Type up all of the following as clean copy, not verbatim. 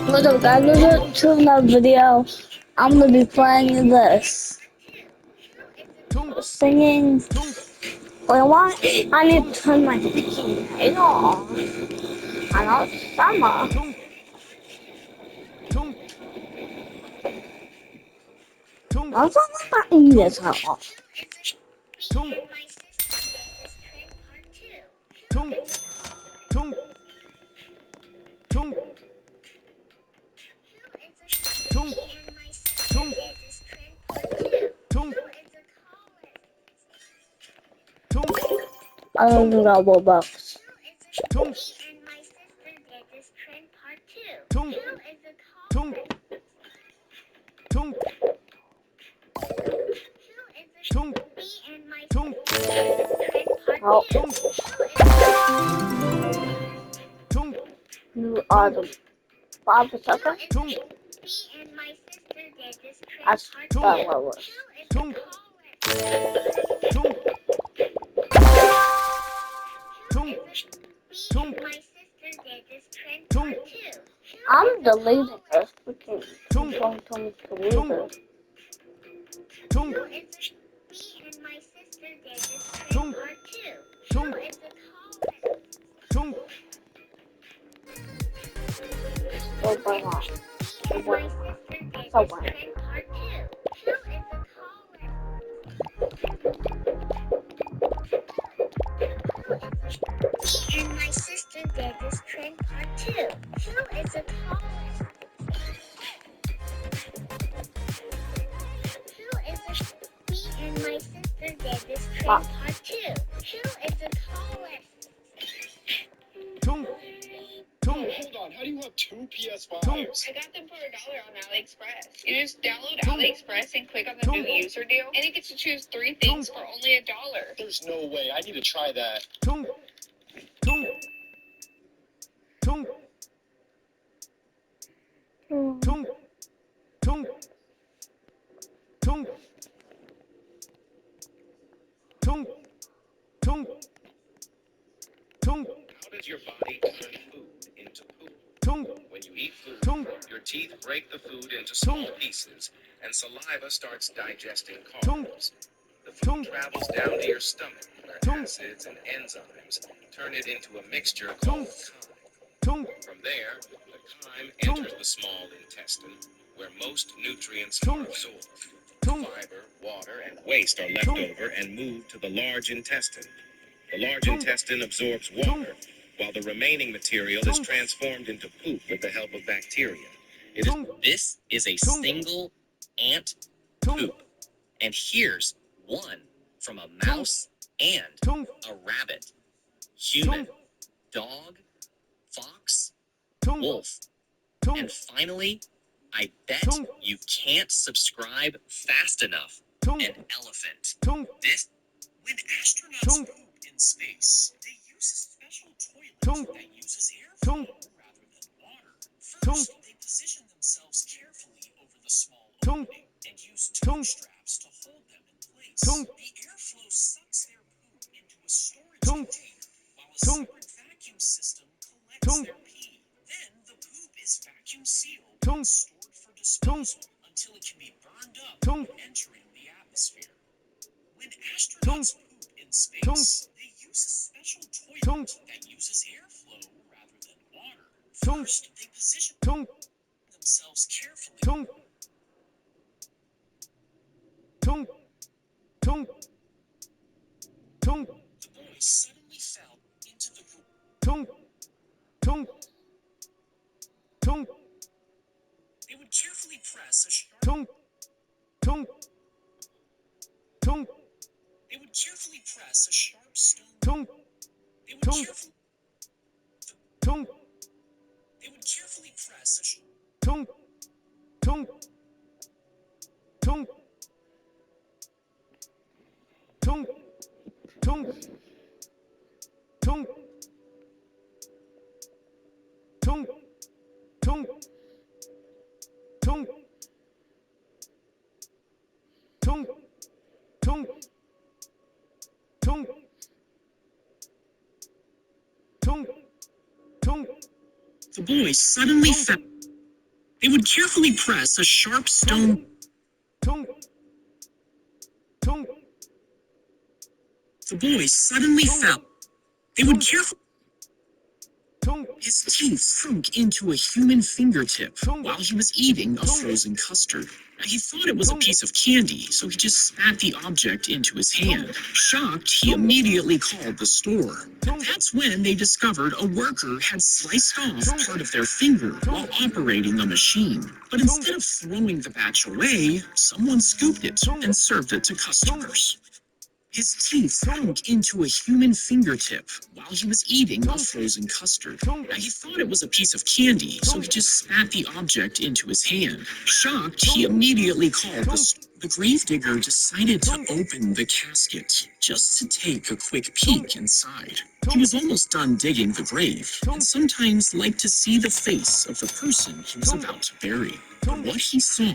What's up, guys? Welcome to another video. I'm gonna be playing this. Singing. Wait, why? I need to turn my heating on. I know it's summer. I'm talking about English now. I don't know about Roblox. Oh, you are the Bob the sucker? That's that what it was. I'm deleting this because I'm going to delete it. So why not? So why not? So why not? Wow. Hold on, how do you have two PS5s? I got them for $1 on AliExpress. You just download AliExpress and click on the new user deal, and you get to choose 3 things for only $1. There's no way. I need to try that. How does your body turn food into poop? When you eat food, your teeth break the food into small pieces, and saliva starts digesting carbs. The food travels down to your stomach, where acids and enzymes turn it into a mixture called chyme. From there, the chyme enters the small intestine, where most nutrients are absorbed. Fiber, water, and waste are left over and moved to the large intestine. The large intestine absorbs water, while the remaining material is transformed into poop with the help of bacteria. This is a single ant poop. And here's one from a mouse and a rabbit, human, dog, fox, wolf, and finally, I bet you can't subscribe fast enough, an elephant. When astronauts poop in space, they use a special toilet that uses airflow rather than water. First, they position themselves carefully over the small opening and use toe straps to hold them in place. The airflow sucks their poop into a storage container, while a separate vacuum system collects their pee. Then the poop is vacuum sealed and stored for disposal until it can be burned up entering the atmosphere. When astronauts poop in space, they use a special toilet that uses airflow rather than water. First, they position themselves carefully. The boy suddenly fell into the pool. They would carefully press a sharp. They would carefully press a sharp stone. They would carefully. They would carefully press a. The boy suddenly fell. They would carefully press a sharp stone. The boy suddenly fell. They would carefully. His teeth sunk into a human fingertip while he was eating a frozen custard. Now, he thought it was a piece of candy, so he just spat the object into his hand. Shocked, he immediately called the store. That's when they discovered a worker had sliced off part of their finger while operating a machine. But instead of throwing the batch away, someone scooped it and served it to customers. His teeth sunk into a human fingertip while he was eating a frozen custard. Now, he thought it was a piece of candy, so he just spat the object into his hand. Shocked, he immediately called the gravedigger decided to open the casket just to take a quick peek inside. He was almost done digging the grave, and sometimes liked to see the face of the person he was about to bury. But what he saw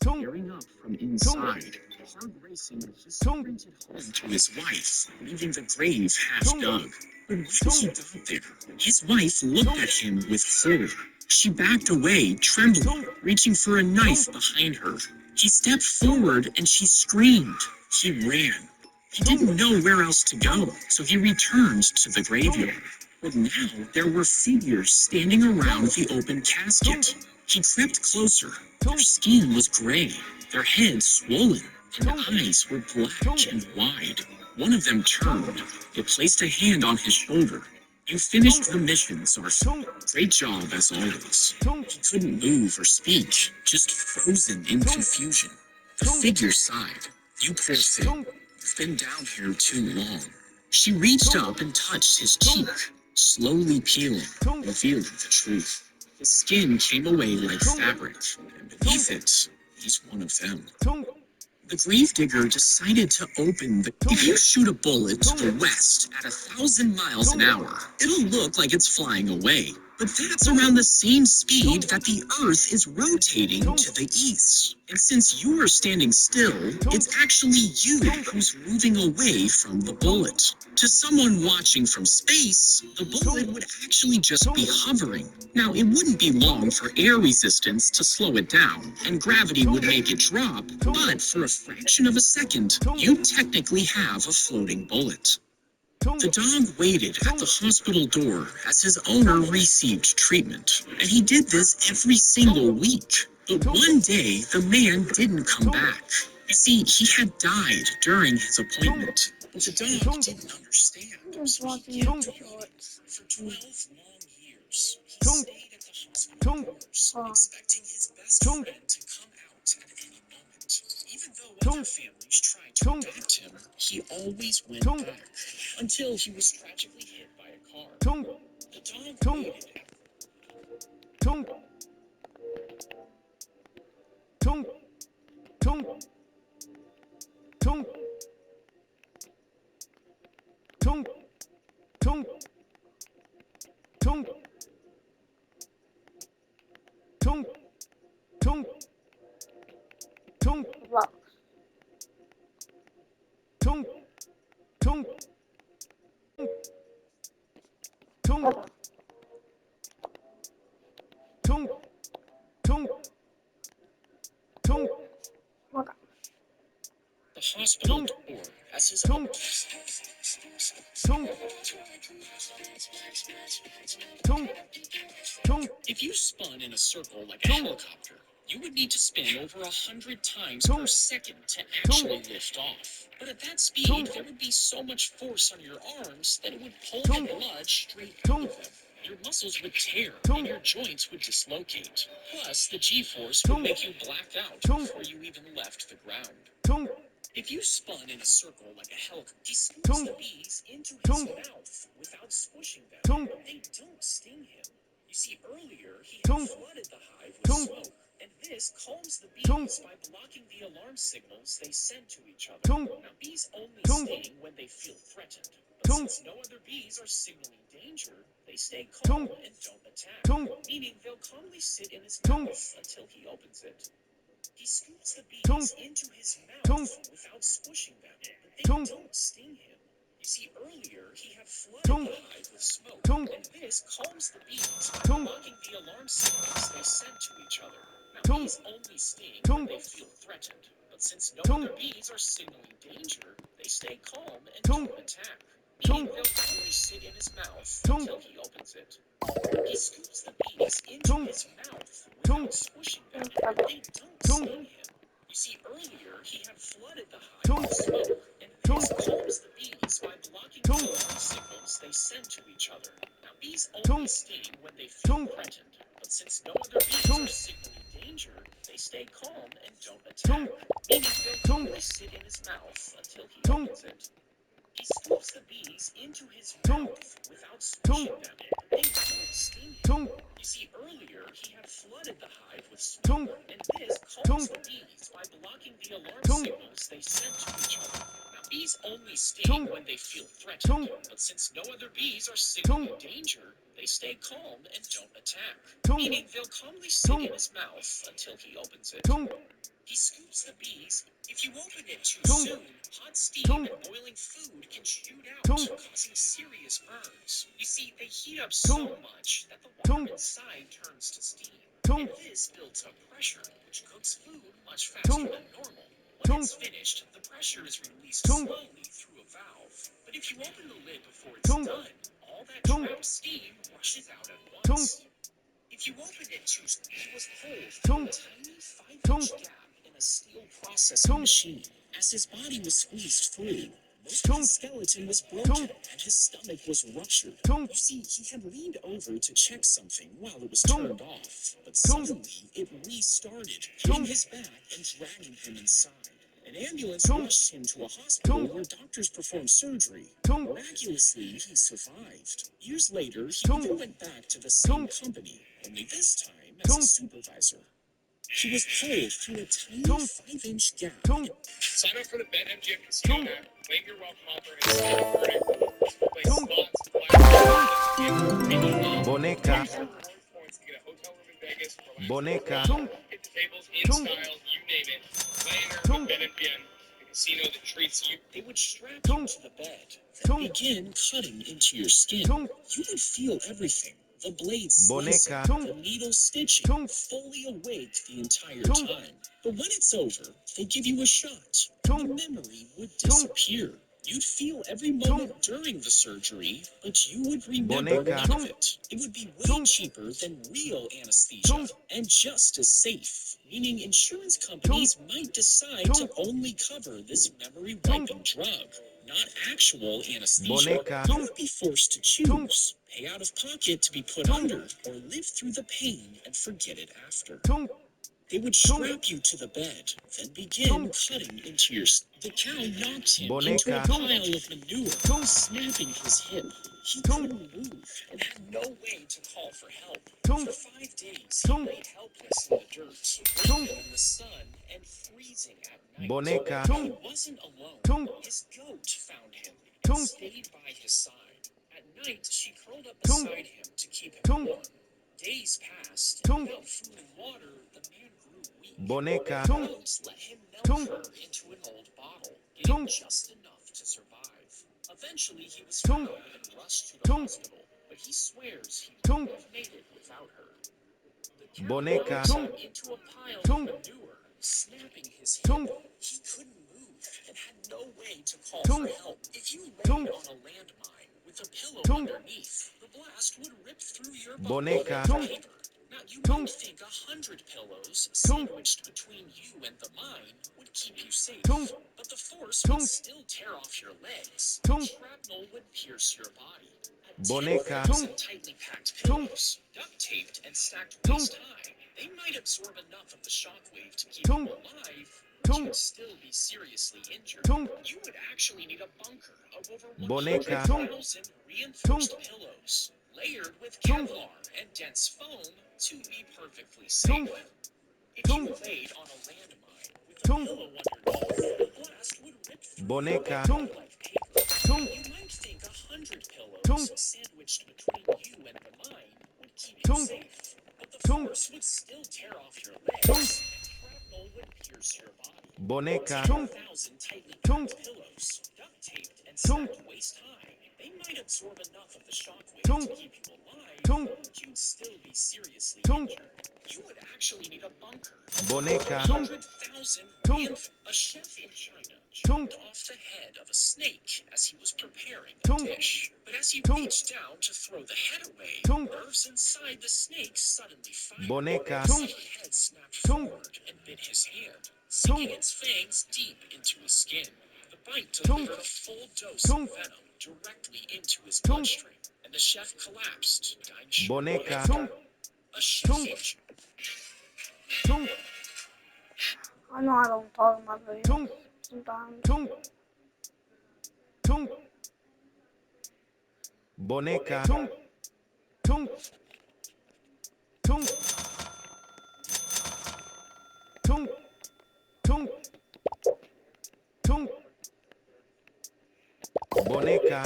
staring up from inside, heart racing, he sprinted home to his wife, leaving the grave half dug. But when he got there, his wife looked at him with horror. She backed away, trembling, reaching for a knife behind her. He stepped forward and she screamed. He ran. He didn't know where else to go, so he returned to the graveyard. But now there were figures standing around the open casket. He crept closer. Their skin was gray, their heads swollen, and eyes were black and wide. One of them turned. It placed a hand on his shoulder. You finished the mission, Sarson. Great job, as always. He couldn't move or speak, just frozen in confusion. The figure sighed. You poor thing. You've been down here too long. She reached up and touched his cheek, slowly peeling, revealing the truth. His skin came away like fabric, and beneath it, he's one of them. The gravedigger decided to open the... If you shoot a bullet to the west at 1,000 miles an hour, it'll look like it's flying away. But that's around the same speed that the Earth is rotating to the east. And since you are standing still, it's actually you who's moving away from the bullet. To someone watching from space, the bullet would actually just be hovering. Now, it wouldn't be long for air resistance to slow it down, and gravity would make it drop, but for a fraction of a second, you technically have a floating bullet. The dog waited at the hospital door as his owner received treatment, and he did this every single week. But one day, the man didn't come back. You see, he had died during his appointment, but the dog didn't understand. Just So watching he kept the waiting. shorts. For 12 long years, he stayed at the hospital doors, expecting his best friend to come out at any moment. Even though other families tried to adopt him, he always went back, until he was tragically hit by a car. The dog waited. Look. Look. The hospital door as his own. If you spun in a circle like a helicopter, you would need to spin over 100 times per second to actually lift off. But at that speed, there would be so much force on your arms that it would pull the blood straight out of them. Your muscles would tear and your joints would dislocate. Plus, the G-force would make you black out before you even left the ground. If you spun in a circle like a helicopter, he scoops the bees into his mouth without squishing them. They don't sting him. You see, earlier he had flooded the hive with smoke, and this calms the bees by blocking the alarm signals they send to each other. Now, bees only sting when they feel threatened, but since no other bees are signaling danger, they stay calm and don't attack, meaning they'll calmly sit in his mouth until he opens it. He scoops the bees into his mouth without squishing them, but they don't sting him. You see, earlier he had flooded the hive with with smoke, Tung. and this calms the bees by Tung. blocking the alarm signals they send to each other. Now, Tung. bees only sting Tung. when they feel threatened, but since no Tung. other bees are signaling danger, they stay calm and Tung. don't attack. Tung. Meaning they'll only sit in his mouth Tung. until he opens it. He scoops the bees into Tung. his mouth Tung. without squishing them, Tung. and they don't Tung. sting him. You see, earlier he had flooded the hive Tung. with smoke, and Tung. this calms the bees by blocking Tung. the alarm signals they send to each other. Now, bees Tung. only sting when they feel Tung. threatened, but since no other bees Tung. are signaling danger, they stay calm and don't Tung. attack. Meaning they'll Tung. only sit in his mouth until he Tung. opens it. He scoops the bees into his Tung. mouth without Tung. squishing them. They don't sting him. Tung. You see, earlier he had flooded the hive with Tung. smoke, and this Tung. calms the bees by blocking the alarm Tung. signals they send to each other. Now, bees only sting Tung. when they feel threatened, Tung. but since no other bees are signaling Tung. danger, they stay calm and don't attack. Tung. Meaning they'll calmly sit Tung. in his mouth until he opens it. Tung. He scoops the bees. If you open it too Tung. soon, hot steam Tung. and boiling food can shoot out, Tung. causing serious burns. You see, they heat up Tung. so much that the Tung. water inside turns to steam. Tung. And this builds up pressure, which cooks food much faster Tung. than normal. When Tung. it's finished, the pressure is released Tung. slowly through a valve. But if you open the lid before it's Tung. done, all that Tung. trapped steam rushes out at Tung. once. If you open it too soon, it was pulled Tung. through a tiny 5-inch Tung. gap in a steel processing Tung. machine. As his body was squeezed free, most Tung. of his skeleton was broken Tung. and his stomach was ruptured. Tung. You see, he had leaned over to check something while it was Tung. turned off, but Tung. suddenly it restarted, Tung. hitting his back and dragging him inside. An ambulance Tung. rushed him to a hospital Tung. where doctors performed surgery. Tung. Miraculously, he survived. Years later, he Tung. even went back to the same Tung. company, only this time as Tung. a supervisor. He was pulled through a tiny Tung. 5-inch gap. Tung. Sign up for the BetMGM Casino Tung. app. Claim your welcome offer and start earning. Play Tung. slots, blackjack, Boneca. points to get a hotel room in Vegas. Relax. Boneca. Hit the tables in Tung. style, you name it. Play and earn Tung. with BetMGM, the casino that treats you. They would strap Tung. you to the bed, Tung. then begin cutting into your skin. Tung. You would feel everything. The blades slicing, Boneca. Tung. the needle stitching, Tung. fully awake the entire Tung. time. But when it's over, they give you a shot. Tung. The memory would Tung. disappear. You'd feel every moment during the surgery, but you would remember Boneca. none Tung. of it. It would be way Tung. cheaper than real anesthesia Tung. and just as safe. Meaning insurance companies might decide to Tung. only cover this memory-wiping drug, not actual anesthesia. Boneca. You would be forced to choose. Pay out of pocket to be put under, or live through the pain and forget it after. Tung. They would strap you to the bed, then begin cutting into your. The cow knocked him into a Boneca. pile of manure, snapping his hip. He couldn't move and had no way to call for help. Tung. For 5 days, he Tung. lay helpless in the dirt, Tung. waiting in the sun and freezing at night. Boneca. He Tung. wasn't alone. Tung. His goat found him Tung. and stayed by his side. At night, she curled up Tung. beside him to keep him Tung. warm. Days passed, Tung. and without food and water, the man grew weak. Boneca. The goats let him milk Tung. her into an old bottle, Tung. getting just enough to survive. Eventually, he was Tung. found and rushed to the Tung. hospital, but he swears he Tung. wouldn't have made it without her. The cow Boneca. knocked Tung. him into a pile Tung. of manure, snapping his hip. Tung. He couldn't move and had no way to call Tung. for help. If you laid Tung. on a landmine with a pillow Tung. underneath, the blast would rip through your Boneca. bone Tung. paper. Now, you Tung. might think 100 pillows Tung. sandwiched between you and the mine would keep you safe. Tung. But the force Tung. would still tear off your legs. Tung. Shrapnel would pierce your body. At Boneca. 10,000 tightly packed Tung. pillows, duct taped and stacked Tung. waist high, they might absorb enough of the shockwave to keep Tung. you alive, but Tung. you'd still be seriously injured. Tung. You would actually need a bunker of over Boneca. 100,000 reinforced pillows, layered with Tung. Kevlar and dense foam to be perfectly Tung. safe. If Tung. you laid on a landmine with a Tung. pillow underneath, the blast would rip through Boneca. your Tung. body like paper. Tung. You might think 100 pillows Tung. sandwiched between you and the mine would keep you Tung. safe, but the Tung. force would still tear off your legs, Tung. and shrapnel would pierce your body. Boneca. 10,000 tightly Tung. packed pillows, duct taped and Tung. stacked waist high. They might absorb enough of the shockwave to keep you alive, you'd still be seriously injured. You would actually need a bunker. Boneca. 100,000 infants. A chef in China chopped off the head of a snake as he was preparing the dish. But as he reached down to throw the head away, nerves inside the snake suddenly fired. Boneca. The head snapped forward and bit his hand, sinking its fangs deep into his skin. The bite delivered a full dose of venom directly into his bloodstream, and the chef collapsed, dying shortly Boneca. after. A chef in I know I don't talk about videos sometimes. Boneca. Boneca.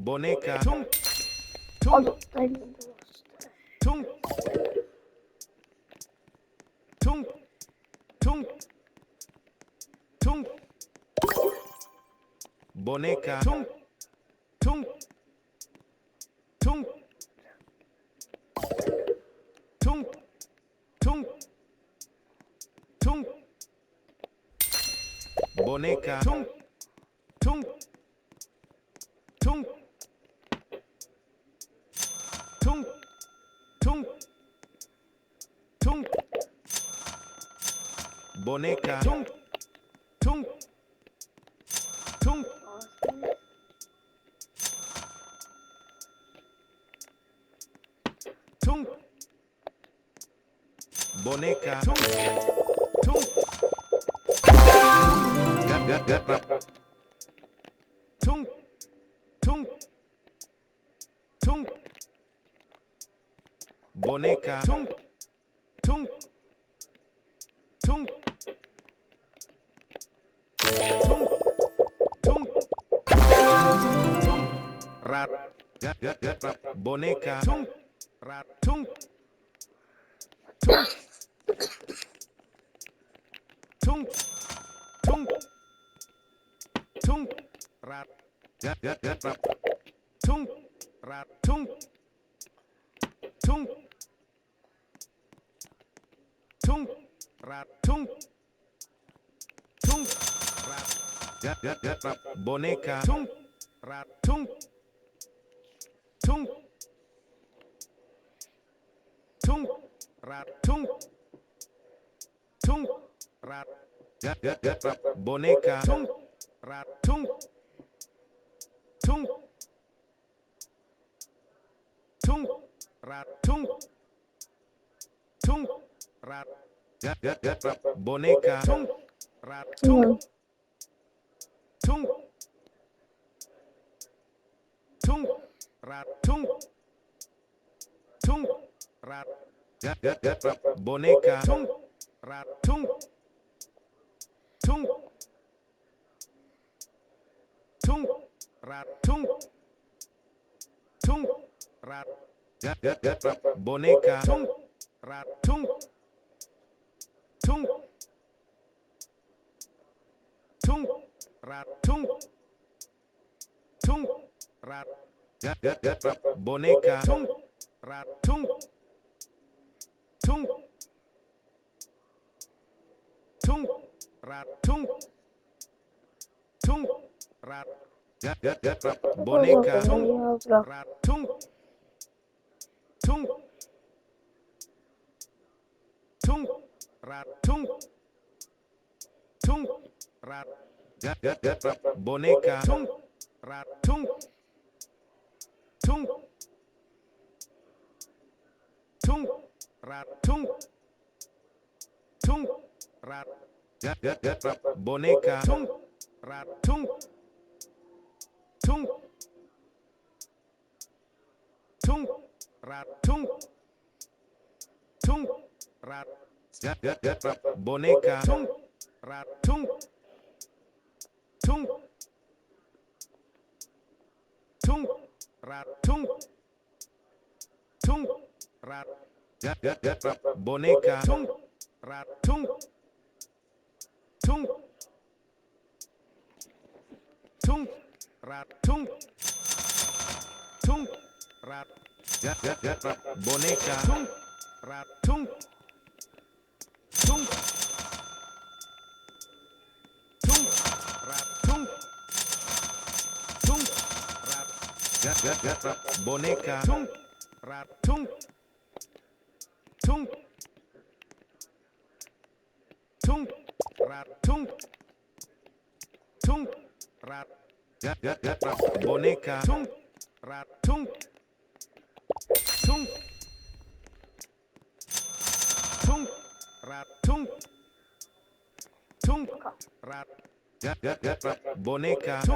Boneca. Also, I need to Boneca. Boneca. Boneca. Boneca. Boneca. Rat. Boneca. Rat. Rat. Rat. Rat. Boneca. Rat. Rat. Rat. Boneca. Rat. Rat. Rat. Boneca. Rat. Rat. Rat. Boneca. Rat. Rat. Rat. Boneca. Rat. Rat. Rat. Boneca. Rat. Rat. Rat. Boneca. Rat. Rat. Rat. Boneca. Rat. Rat. Rat. Boneca. Rat. Rat. Rat. Boneca. Rat. Rat. rat, boneca, rat, rat, rat, boneca, rat, boneca, rat, rat, boneca, rat, rat, boneca,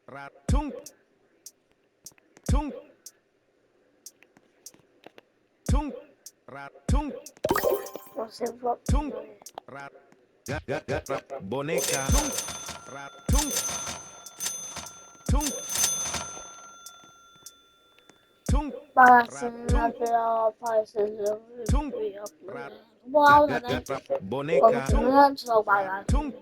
rat, rat, Você vai. rat, boneca, rat, Para assinar pela página do rat, Uau, né? boneca, Como não sou barato.